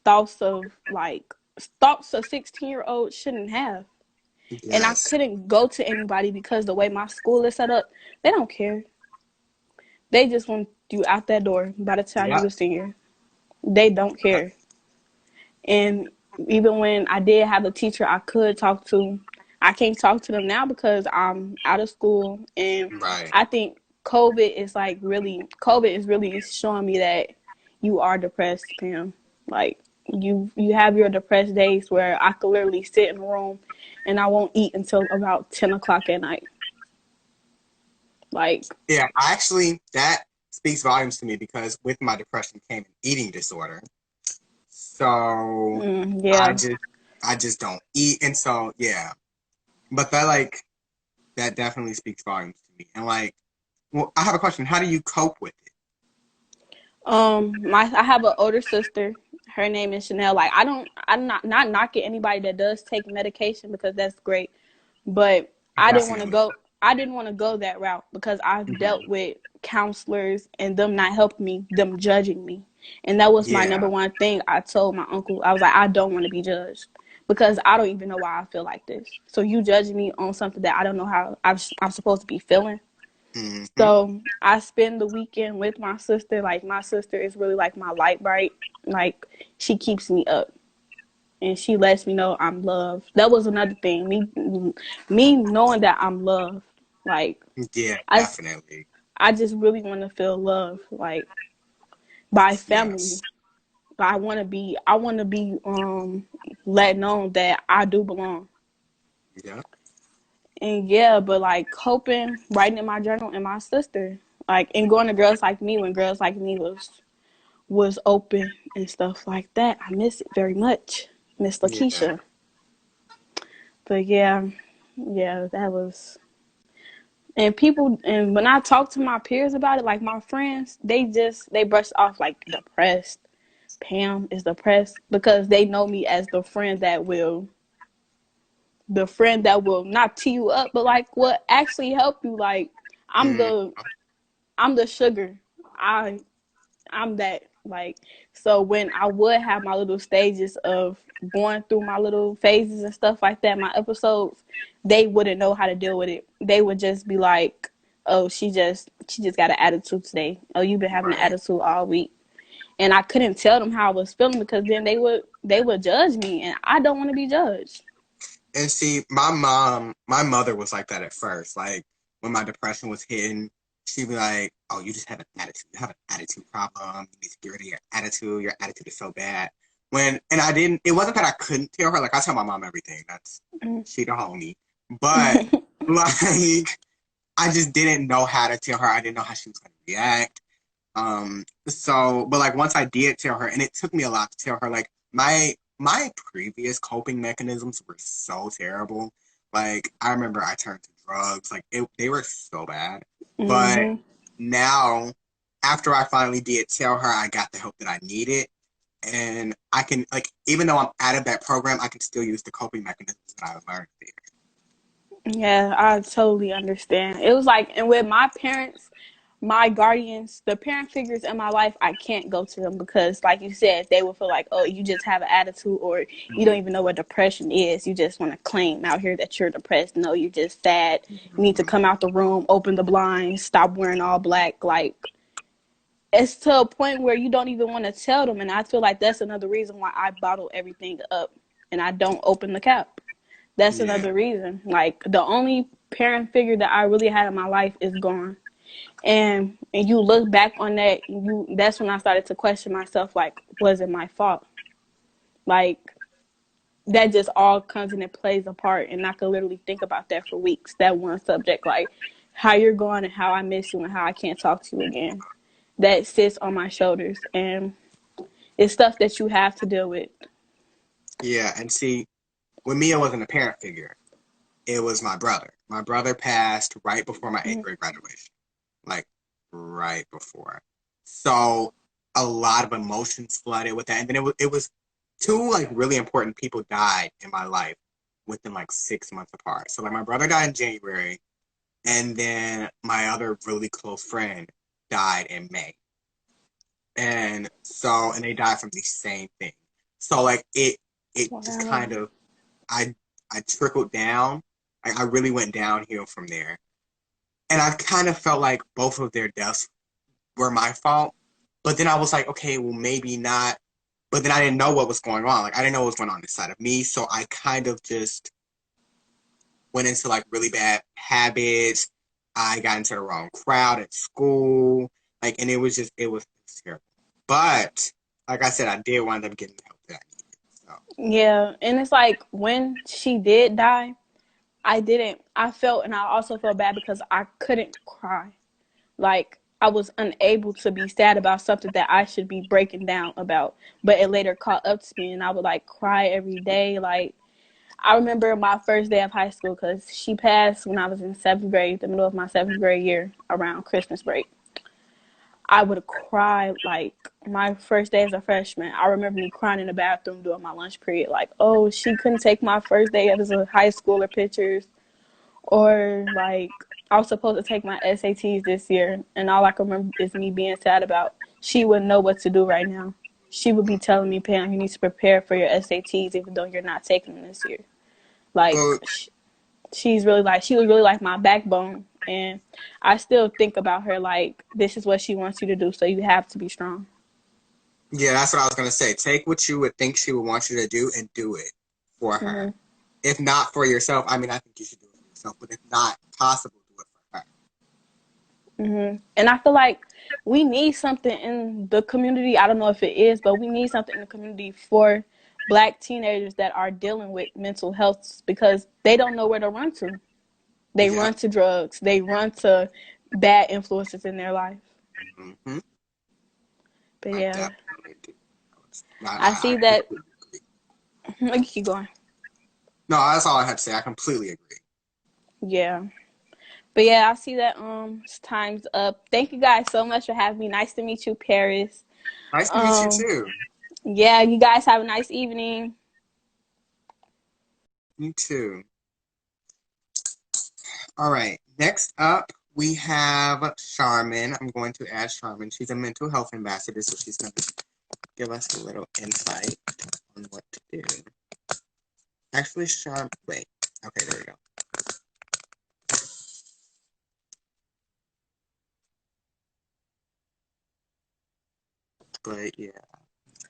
thoughts of like thoughts a 16-year-old shouldn't have. And I Yes. couldn't go to anybody because the way my school is set up, they don't care. They just want you out that door by the time you Yep. a senior. They don't Yep. care. And even when I did have a teacher I could talk to, I can't talk to them now because I'm out of school. And Right. I think COVID is really showing me that you are depressed, Pam. Like you have your depressed days where I could literally sit in a room and I won't eat until about 10 o'clock at night. Like, Yeah, actually, that speaks volumes to me because with my depression came an eating disorder. So I yeah. just I just don't eat, and so yeah. But that definitely speaks volumes to me. And well, I have a question. How do you cope with it? I have an older sister. Her name is Chanel. Like, I'm not knocking anybody that does take medication because that's great, but I didn't want to Definitely. go. I didn't want to go that route because I've Mhm. dealt with counselors and them not helping me, them judging me, and that was my number Yeah. one thing. I told my uncle, I was like, I don't want to be judged because I don't even know why I feel like this. So you judging me on something that I don't know how I'm supposed to be feeling. Hmm. So I spend the weekend with my sister. Like, my sister is really like my light bright. Like, she keeps me up and she lets me know I'm loved. That was another thing. Me knowing that I'm loved. Like, Yeah, I definitely. I just really want to feel loved, like, by family. Yes. I want to be let known that I do belong. Yeah. And yeah, but like coping, writing in my journal, and my sister, like, and going to Girls Like Me when Girls Like Me was open and stuff like that. I miss it very much, Miss Yeah. Lakeisha. But yeah, yeah, that was. And people, and when I talk to my peers about it, like my friends, they brush off like depressed. Pam is depressed because they know me as the friend that will not tee you up, but like will actually help you. Like, I'm Mm. the I'm the sugar. I I'm that, like, so when I would have my little stages of going through my little phases and stuff like that, my episodes, they wouldn't know how to deal with it. They would just be like, "Oh, she just got an attitude today. Oh, you've been having an Right. attitude all week." And I couldn't tell them how I was feeling because then they would judge me, and I don't want to be judged. And see, my mother was like that at first. Like when my depression was hitting, she'd be like, "Oh, you just have an attitude. You have an attitude problem. You need to get rid of your attitude. Your attitude is so bad." And I didn't. It wasn't that I couldn't tell her. Like I tell my mom everything. That's she the homie. But like I just didn't know how to tell her. I didn't know how she was gonna react. But like once I did tell her, and it took me a lot to tell her, like my previous coping mechanisms were so terrible. Like I remember I turned to drugs. They were so bad. But Hmm. now, after I finally did tell her, I got the help that I needed, and I can like even though I'm out of that program, I can still use the coping mechanisms that I learned there. Yeah, I totally understand. It was like, and with my parents, my guardians, the parent figures in my life, I can't go to them because, like you said, they will feel like, oh, you just have an attitude, or you don't even know what depression is. You just want to claim out here that you're depressed. No, you're just sad. You need to come out the room, open the blinds, stop wearing all black. Like, it's to a point where you don't even want to tell them. And I feel like that's another reason why I bottle everything up and I don't open the cap. That's Yeah, another reason. Like, the only parent figure that I really had in my life is gone. And you look back on that, that's when I started to question myself, like, was it my fault? Like, that just all comes and it plays a part, and I could literally think about that for weeks. That one subject, like how you're going and how I miss you and how I can't talk to you again. That sits on my shoulders, and it's stuff that you have to deal with. yeah. And see, with me, it wasn't a parent figure. It was my brother. My brother passed right before my eighth Mm-hmm. grade graduation, like right before. So a lot of emotions flooded with that, and then it was two like really important people died in my life within like 6 months apart. So like my brother died in January, and then my other really close friend died in May, and they died from the same thing. So like it just Wow. kind of I I trickled down. I really went downhill from there. And I kind of felt like both of their deaths were my fault. But then I was like, okay, well, maybe not. But then I didn't know what was going on. Like, I didn't know what was going on inside of me. So I kind of just went into like really bad habits. I got into the wrong crowd at school. Like, and it was terrible. But like I said, I did wind up getting the help that I needed. So Yeah, and it's like when she did die, I felt, and I also felt bad because I couldn't cry. Like I was unable to be sad about something that I should be breaking down about, but it later caught up to me, and I would like cry every day. Like I remember my first day of high school because she passed when I was in seventh grade, the middle of my seventh grade year, around Christmas break. I would cry like my first day as a freshman. I remember me crying in the bathroom during my lunch period, like, oh, she couldn't take my first day as a high schooler pictures, or like I was supposed to take my SATs this year, and all I can remember is me being sad about she wouldn't know what to do right now. She would be telling me, Pam, you need to prepare for your SATs even though you're not taking them this year. Like, well, she was really like my backbone. And I still think about her like, this is what she wants you to do, so you have to be strong. yeah, that's what I was gonna say. Take what you would think she would want you to do and do it for her. Mm-hmm. If not for yourself, I mean, I think you should do it for yourself. But if not possible, do it for her. Mm-hmm. And I feel like we need something in the community. I don't know if it is, but we need something in the community for Black teenagers that are dealing with mental health because they don't know where to run to. They Yeah. run to drugs. They run to bad influences in their life. Mm-hmm. But I yeah, definitely do. I see that. You keep going. No, that's all I had to say. I completely agree. Yeah. But yeah, I see that time's up. Thank you guys so much for having me. Nice to meet you, Paris. Nice to meet you too. Yeah, you guys have a nice evening. Me too. All right. Next up, we have Charmin. I'm going to add Charmin. She's a mental health ambassador, so she's going to give us a little insight on what to do. Actually, Charmin. Wait. Okay, there we go. But yeah.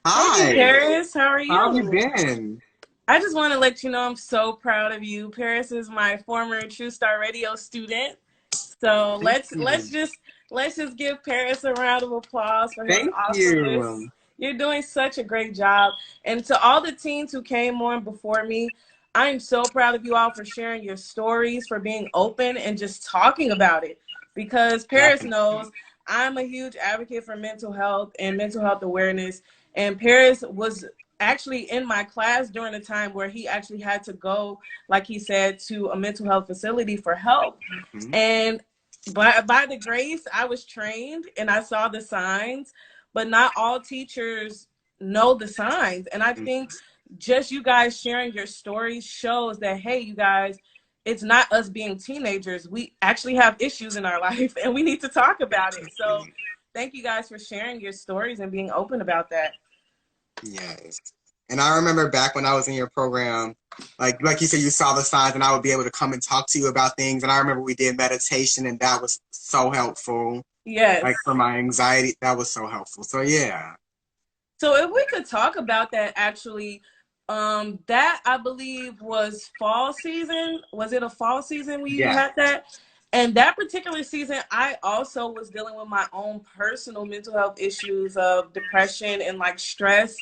Hi. Hey, Paris. How are you? How have you been? I just want to let you know I'm so proud of you. Paris is my former True Star Radio student. So let's just give Paris a round of applause for his awesomeness. You're doing such a great job. And to all the teens who came on before me, I'm so proud of you all for sharing your stories, for being open and just talking about it. Because Paris knows I'm a huge advocate for mental health and mental health awareness. And Paris was actually in my class during a time where he actually had to go, like he said, to a mental health facility for help. Mm-hmm. And by the grace, I was trained and I saw the signs, but not all teachers know the signs. And I think just you guys sharing your stories shows that, hey, you guys, it's not us being teenagers. We actually have issues in our life and we need to talk about it. So thank you guys for sharing your stories and being open about that. Yes. And I remember back when I was in your program, like you said, you saw the signs and I would be able to come and talk to you about things. And I remember we did meditation and that was so helpful. Yes. Like for my anxiety, that was so helpful. So yeah. So if we could talk about that actually, that I believe was fall season. Was it a fall season when you had that? And that particular season, I also was dealing with my own personal mental health issues of depression and like stress,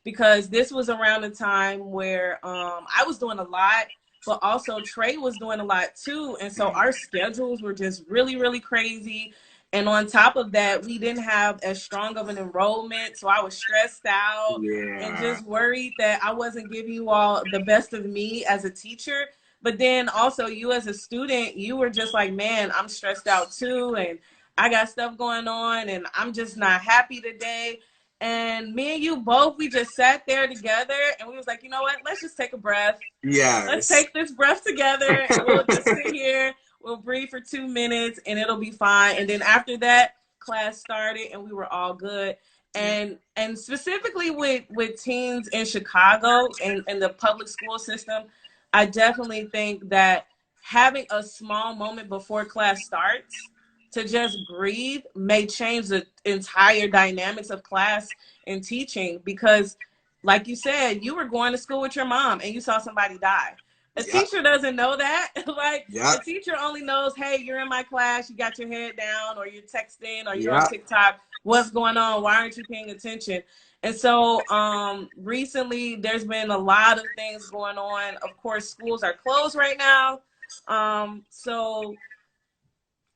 because this was around the time where I was doing a lot, but also Trey was doing a lot too. And so our schedules were just really, really crazy. And on top of that, we didn't have as strong of an enrollment. So I was stressed out and just worried that I wasn't giving you all the best of me as a teacher. But then also you as a student, you were just like, man, I'm stressed out too. And I got stuff going on and I'm just not happy today. And me and you both, we just sat there together and we was like, you know what? Let's just take a breath. Yeah. Let's take this breath together and we'll just sit here. We'll breathe for 2 minutes and it'll be fine. And then after that, class started and we were all good. And specifically with teens in Chicago and the public school system, I definitely think that having a small moment before class starts to just breathe may change the entire dynamics of class and teaching. Because like you said, you were going to school with your mom and you saw somebody die. A teacher doesn't know that. The teacher only knows, hey, you're in my class, you got your head down, or you're texting, or you're on TikTok, what's going on? Why aren't you paying attention? And so recently there's been a lot of things going on. Of course, schools are closed right now. So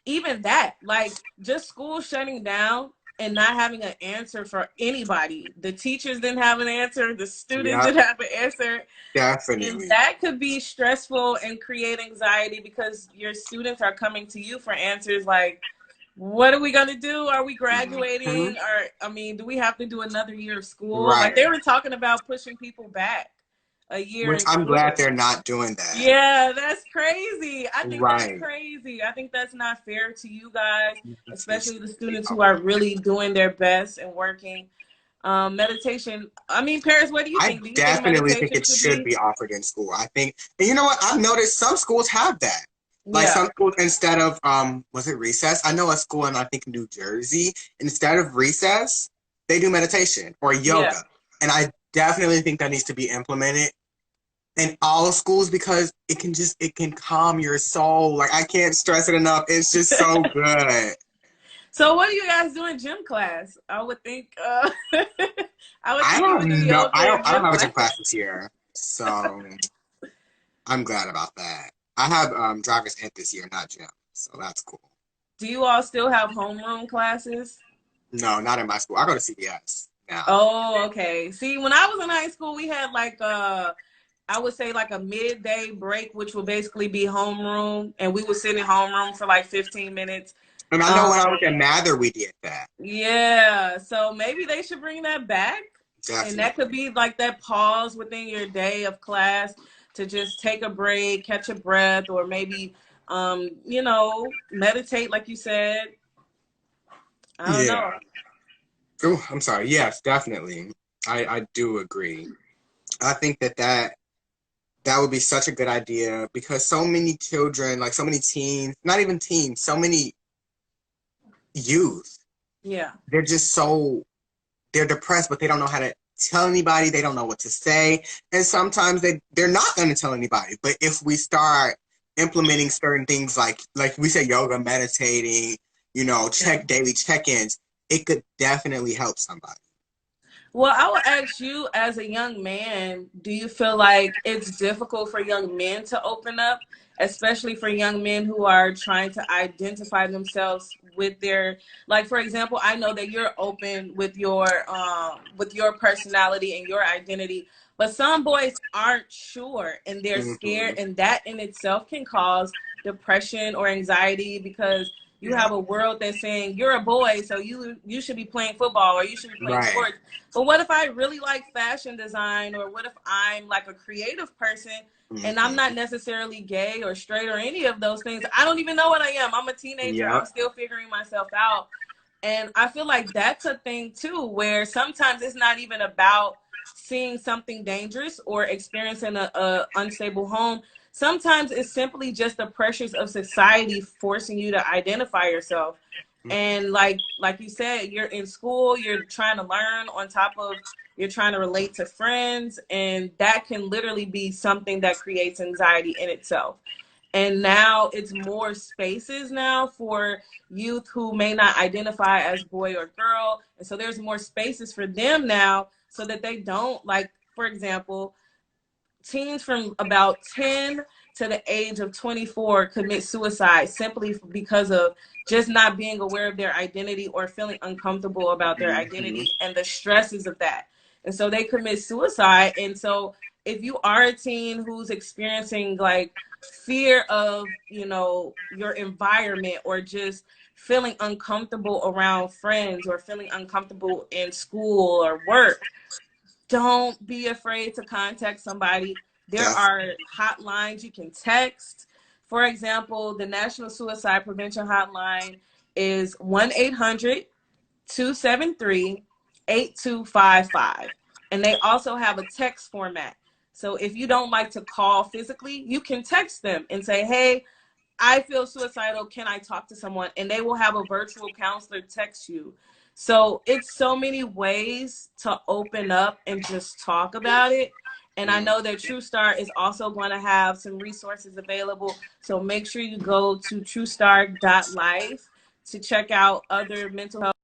even that, like just school shutting down and not having an answer for anybody. The teachers didn't have an answer. The students didn't have an answer. Definitely. And that could be stressful and create anxiety because your students are coming to you for answers like, what are we going to do? Are we graduating? Or, I mean, do we have to do another year of school? Right. Like they were talking about pushing people back a year. Which I'm glad they're not doing that. Yeah, that's crazy. I think that's crazy. I think that's not fair to you guys, especially the students who are really doing their best and working. Meditation. I mean, Paris, what do you think? Do you definitely think it should be offered in school. I think, and you know what? I've noticed some schools have that. Like some schools, instead of was it recess? I know a school in I think New Jersey, instead of recess, they do meditation or yoga, and I definitely think that needs to be implemented in all schools because it can calm your soul. Like I can't stress it enough. It's just so good. So what do you guys do in gym class? I would think. I don't know. I don't have a gym class this year, so I'm glad about that. I have driver's ed this year, not gym, so that's cool. Do you all still have homeroom classes? No, not in my school. I go to CBS now. Oh, okay. See, when I was in high school, we had like I would say like a midday break, which would basically be homeroom, and we would sit in homeroom for like 15 minutes. And I know when I was at Mather, we did that. Yeah, so maybe they should bring that back. Definitely. And that could be like that pause within your day of class to just take a break, catch a breath, or maybe, you know, meditate, like you said. I don't know. Oh, I'm sorry. Yes, definitely. I do agree. I think that would be such a good idea because so many children, like so many teens, not even teens, so many youth. Yeah. They're just they're depressed, but they don't know how to tell anybody. They don't know what to say. And sometimes they're not going to tell anybody. But if we start implementing certain things like we say yoga, meditating, you know, daily check-ins, it could definitely help somebody. Well, I would ask you as a young man, do you feel like it's difficult for young men to open up, especially for young men who are trying to identify themselves with their, like, for example, I know that you're open with your personality and your identity, but some boys aren't sure and they're scared, and that in itself can cause depression or anxiety because you have a world that's saying you're a boy, so you should be playing football or you should be playing sports. But what if I really like fashion design, or what if I'm like a creative person and I'm not necessarily gay or straight or any of those things? I don't even know what I am. I'm a teenager. I'm still figuring myself out. And I feel like that's a thing too, where sometimes it's not even about seeing something dangerous or experiencing a unstable home. Sometimes it's simply just the pressures of society forcing you to identify yourself. And like you said, you're in school, you're trying to learn on top of you're trying to relate to friends, and that can literally be something that creates anxiety in itself. And now it's more spaces now for youth who may not identify as boy or girl. And so there's more spaces for them now so that they don't, like, for example, teens from about 10 to the age of 24 commit suicide simply because of just not being aware of their identity or feeling uncomfortable about their identity and the stresses of that. And so they commit suicide. And so if you are a teen who's experiencing like fear of, you know, your environment, or just feeling uncomfortable around friends, or feeling uncomfortable in school or work, don't be afraid to contact somebody. There are hotlines you can text. For example, the National Suicide Prevention Hotline is 1-800-273-8255. And they also have a text format. So if you don't like to call physically, you can text them and say, hey, I feel suicidal. Can I talk to someone? And they will have a virtual counselor text you. So it's so many ways to open up and just talk about it. And I know that TrueStar is also going to have some resources available. So make sure you go to truestar.life to check out other mental health